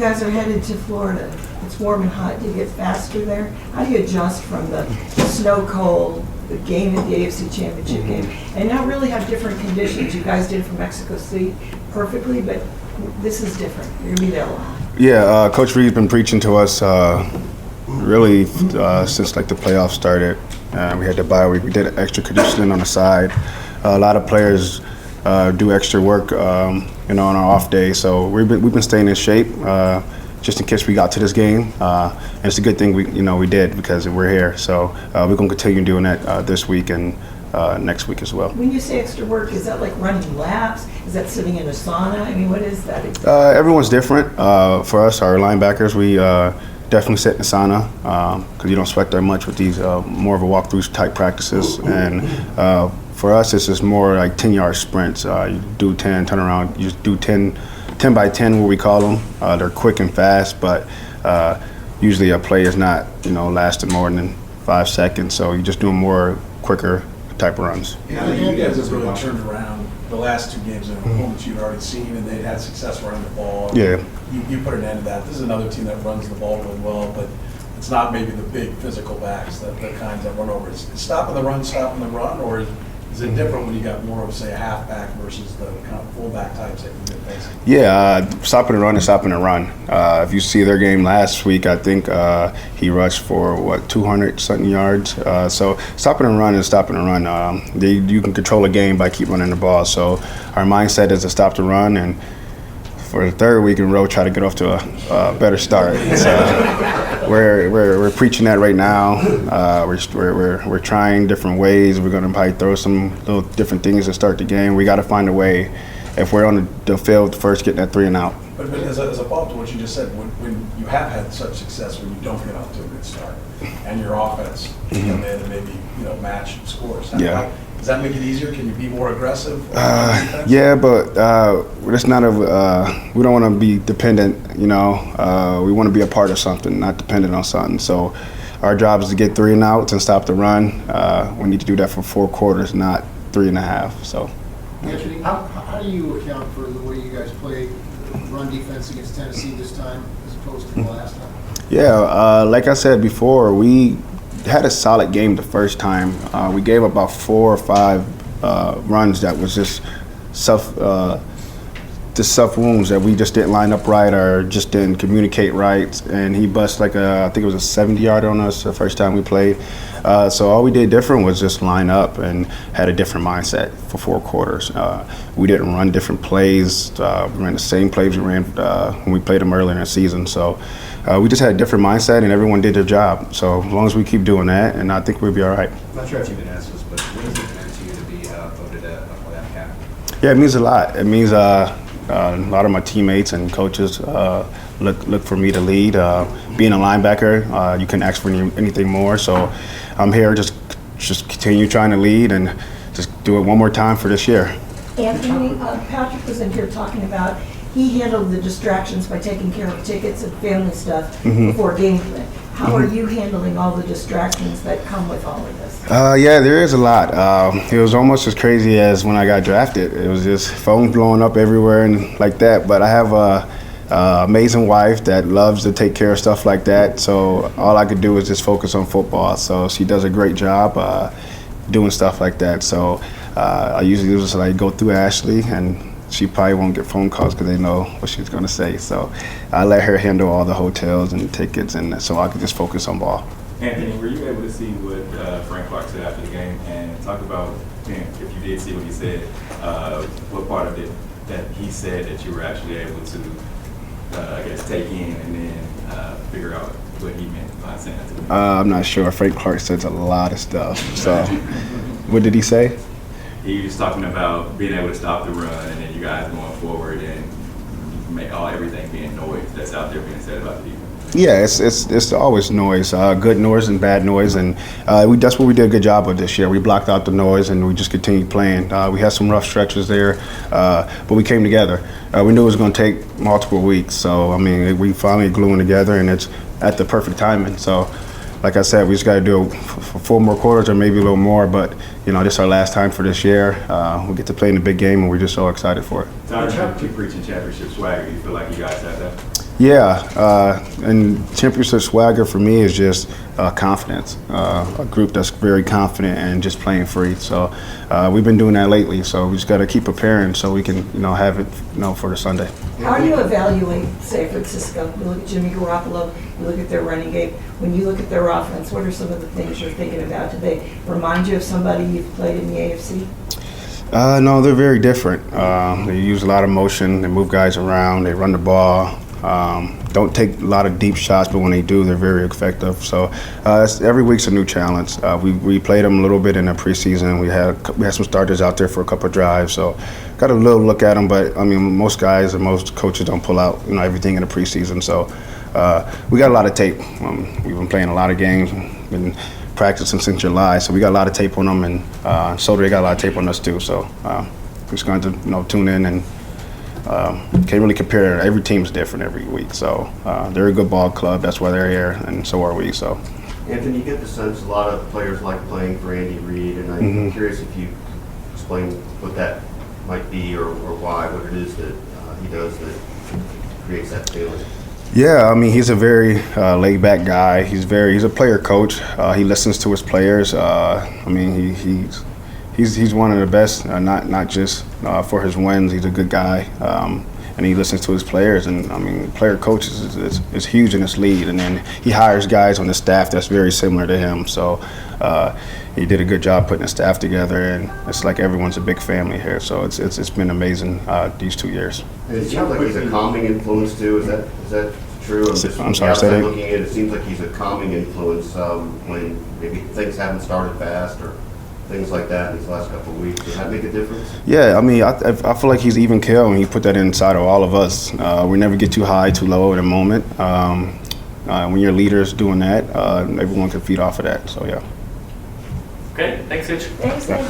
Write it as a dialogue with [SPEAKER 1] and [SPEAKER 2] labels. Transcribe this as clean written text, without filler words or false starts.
[SPEAKER 1] guys are headed to Florida. It's warm and hot. Do you get faster there? How do you adjust from the snow cold, the game at the AFC Championship game, and now really have different conditions? You guys did it for Mexico City perfectly, but this is different. You're going to be there a lot.
[SPEAKER 2] Yeah, Coach Reed's been preaching to us really since like the playoffs started. We had the bye week. We did extra conditioning on the side. A lot of players do extra work, on our off day. So we've been staying in shape just in case we got to this game. And it's a good thing we did because we're here. So we're gonna continue doing that this week and next week as well.
[SPEAKER 1] When you say extra work, is that like running laps? Is that sitting in a sauna? I mean, what is that exactly?
[SPEAKER 2] Everyone's different. For us, our linebackers, we definitely sit in the sauna because you don't sweat that much with these more of a walkthrough type practices. And for us, it's just more like 10-yard sprints. You do 10, turn around, you just do 10 by 10, what we call them. They're quick and fast, but usually a play is not, lasting more than 5 seconds. So you're just doing more quicker type of runs.
[SPEAKER 3] Yeah, you guys have really turned around the last 2 games at home that you'd already seen, and they had success running the ball.
[SPEAKER 2] Yeah.
[SPEAKER 3] You put an end to that. This is another team that runs the ball really well, but it's not maybe the big physical backs, the kinds that run over. Is stopping the run, or is it different when you got more of, say, a halfback versus the kind of fullback types that you've been facing?
[SPEAKER 2] Yeah, stopping the run is stopping the run. If you see their game last week, I think he rushed for, 200-something yards. So stopping the run is stopping the run. You can control a game by keep running the ball. So our mindset is to stop the run, and for the 3rd week in a row, try to get off to a better start. So we're preaching that right now. We're trying different ways. We're going to probably throw some little different things to start the game. We got to find a way. If we're on the field first, getting that 3 and out.
[SPEAKER 3] But as a follow-up to what you just said, when you have had such success when you don't get off to a good start, and your offense come in and maybe match scores, does that make it easier? Can you be more aggressive?
[SPEAKER 2] Yeah, but it's not we don't want to be dependent. We want to be a part of something, not dependent on something. So our job is to get 3 and outs and stop the run. We need to do that for 4 quarters, not 3.5. So.
[SPEAKER 4] Anthony, how do you account for the way you guys played run defense against Tennessee this time as opposed to the last time?
[SPEAKER 2] Yeah, like I said before, we had a solid game the first time. We gave about 4 or 5 runs that was just self wounds that we just didn't line up right or just didn't communicate right. And he bust I think it was a 70-yarder on us the first time we played. So all we did different was just line up and had a different mindset for 4 quarters. We didn't run different plays. We ran the same plays we ran when we played them earlier in the season. So we just had a different mindset, and everyone did their job. So as long as we keep doing that, and I think we'll be all right.
[SPEAKER 5] I'm not sure if you've been asked this, but what does it mean to you to be voted a playoff captain?
[SPEAKER 2] Yeah, it means a lot. It means a lot of my teammates and coaches look for me to lead. Being a linebacker, you couldn't ask for anything more. So I'm here just continue trying to lead and just do it one more time for this year.
[SPEAKER 1] Anthony, Patrick was in here talking about he handled the distractions by taking care of tickets and family stuff before game plan. How are you handling all the distractions that come with all of this?
[SPEAKER 2] Yeah, there is a lot. It was almost as crazy as when I got drafted. It was just phones blowing up everywhere and like that. But I have a amazing wife that loves to take care of stuff like that. So all I could do is just focus on football. So she does a great job doing stuff like that. So I usually just go through Ashley, and she probably won't get phone calls because they know what she's going to say. So I let her handle all the hotels and tickets, and so I could just focus on ball.
[SPEAKER 6] Anthony, were you able to see what Frank Clark said after the game, and talk about, if you did see what he said, what part of it that he said that you were actually able to, take in and then figure out what he meant by saying that to me? I'm
[SPEAKER 2] not sure. Frank Clark says a lot of stuff. So what did he say?
[SPEAKER 6] He was talking about being able to stop the run, and then you guys going forward and everything being noise that's out there being said about the defense.
[SPEAKER 2] Yeah, it's always noise, good noise and bad noise, and that's what we did a good job of this year. We blocked out the noise, and we just continued playing. We had some rough stretches there, but we came together. We knew it was going to take multiple weeks, so we finally gluing together, and it's at the perfect timing. So, like I said, we just got to do it for 4 more quarters or maybe a little more, but this is our last time for this year. We get to play in the big game, and we're just so excited for it.
[SPEAKER 6] Tyler, keep preaching championship swagger. You feel like you guys have that?
[SPEAKER 2] Yeah, and championship swagger for me is just confidence. A group that's very confident and just playing free. So we've been doing that lately. So we just got to keep preparing so we can, have it, for the Sunday.
[SPEAKER 1] How do you evaluate San Francisco? You look at Jimmy Garoppolo, you look at their running game. When you look at their offense, what are some of the things you're thinking about? Do they remind you of somebody you've played in the AFC?
[SPEAKER 2] No, they're very different. They use a lot of motion. They move guys around. They run the ball. Don't take a lot of deep shots, but when they do, they're very effective. So every week's a new challenge. We played them a little bit in the preseason. We had some starters out there for a couple of drives, so got a little look at them. But I mean, most guys and most coaches don't pull out everything in the preseason. So we got a lot of tape. We've been playing a lot of games, been practicing since July, so we got a lot of tape on them, and so they got a lot of tape on us too. So we're just going to tune in and. Can't really compare. Every team's different every week, so they're a good ball club. That's why they're here, and so are we. So,
[SPEAKER 7] Anthony, you get the sense a lot of players like playing for Andy Reid, and I'm curious if you explain what that might be or why, what it is that he does that creates that feeling.
[SPEAKER 2] Yeah, I mean, he's a very laid-back guy. He's a player coach. He listens to his players. I mean, he's one of the best, not just for his wins. He's a good guy, and he listens to his players. And I mean, player coach is huge in this league. And then he hires guys on the staff that's very similar to him. So he did a good job putting the staff together, and it's like everyone's a big family here. So it's been amazing these 2 years.
[SPEAKER 7] And it seems like he's a calming influence too. Is that true?
[SPEAKER 2] I'm sorry, say that.
[SPEAKER 7] Looking at it, it seems like he's a calming influence when maybe things haven't started fast or things like that in these last couple of weeks. Does that make a difference?
[SPEAKER 2] Yeah, I mean, I feel like he's even keel, and he put that inside of all of us. We never get too high, too low in a moment. When your leader's doing that, everyone can feed off of that. So, yeah.
[SPEAKER 8] Okay, thanks, Hitch.
[SPEAKER 1] Thanks, Dave.